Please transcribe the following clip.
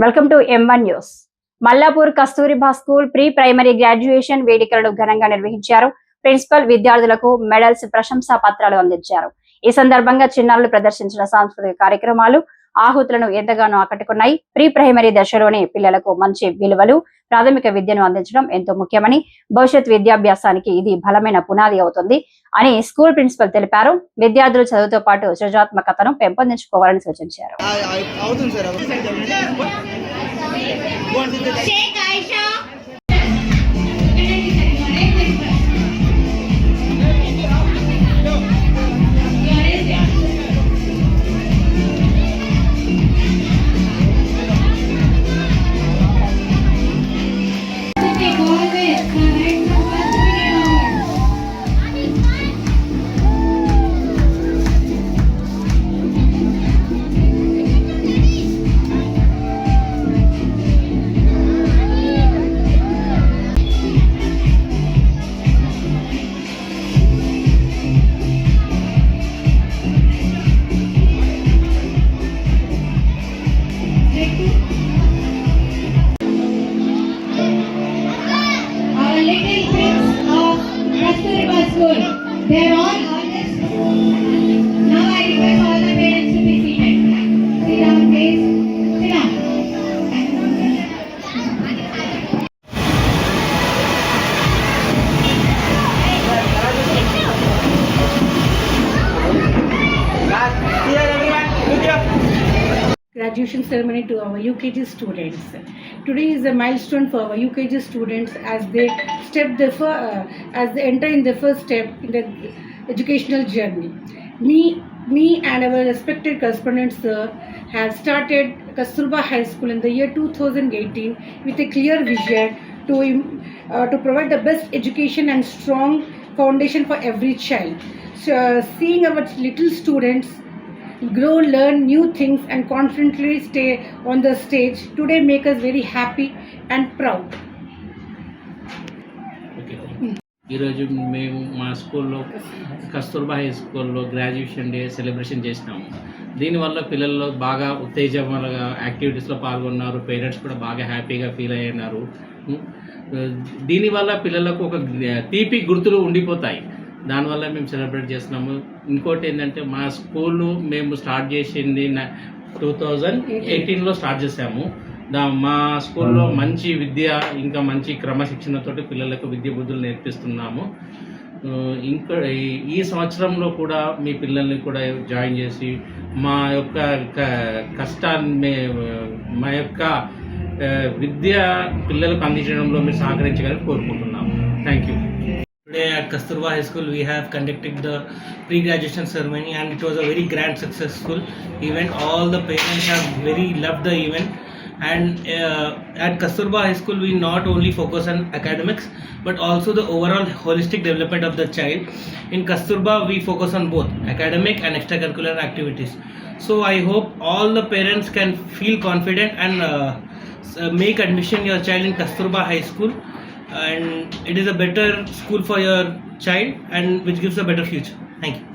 Welcome to M1 news. Mallapur Kasturba school pre primary graduation వేడుకలను ఘనంగా నిర్వహించారు. ప్రిన్సిపల్ విద్యార్థులకు మెడల్స్, ప్రశంసా పత్రాలు అందించారు. ఈ సందర్భంగా చిన్నారులు ప్రదర్శించిన సాంస్కృతిక కార్యక్రమాలు ఆహుతులను ఎంతగానో ఆకట్టుకున్నాయి. ప్రీ ప్రైమరీ దశలోనే పిల్లలకు మంచి విలువలు, ప్రాథమిక విద్యను అందించడం ఎంతో ముఖ్యమని, భవిష్యత్ విద్యాభ్యాసానికి ఇది బలమైన పునాది అవుతుంది అని స్కూల్ ప్రిన్సిపల్ తెలిపారు. విద్యార్థులు చదువుతో పాటు సృజనాత్మకతను పెంపొందించుకోవాలని సూచించారు. They're all honest. Now I request all the parents to be seated. Sit down, please. Sit down. Graduation ceremony to our UKG students. Today is a milestone for our UKG students as they enter in the first step in the educational journey. Me and our respected correspondents have started Kasturba High School in the year 2018 with a clear vision to provide the best education and strong foundation for every child. So, seeing our little students grow, learn new things and confidently stay on the stage today make us very happy and proud. ఈరోజు మేము మా స్కూల్లో Kasturba high స్కూల్లో graduation day celebration చేసినాము. దీనివల్ల పిల్లల్లో బాగా ఉత్తేజకరంగా యాక్టివిటీస్లో పాల్గొన్నారు. పేరెంట్స్ కూడా బాగా హ్యాపీగా ఫీల్ అయ్యారు. దీనివల్ల పిల్లలకు ఒక తీపి గుర్తులు ఉండిపోతాయి. దానివల్ల మేము సెలబ్రేట్ చేస్తున్నాము. ఇంకోటి ఏంటంటే మా స్కూలు మేము స్టార్ట్ చేసింది 2018లో స్టార్ట్ చేసాము. మా స్కూల్లో మంచి విద్య, ఇంకా మంచి క్రమశిక్షణతోటి పిల్లలకు విద్య బుద్ధులు నేర్పిస్తున్నాము. ఇంకా ఈ సంవత్సరంలో కూడా మీ పిల్లల్ని కూడా జాయిన్ చేసి మా యొక్క కష్టాన్ని, మా యొక్క విద్య పిల్లలకు అందించడంలో మీరు సహకరించగలని కోరుకుంటున్నాము. Thank you. Today at Kasturba High School we have conducted the pre-graduation ceremony and it was a very grand successful event. All the parents have very loved the event and at Kasturba High School we not only focus on academics but also the overall holistic development of the child. In Kasturba we focus on both academic and extracurricular activities. So I hope all the parents can feel confident and make admission your child in Kasturba High School, and it is a better school for your child and which gives a better future. Thank you.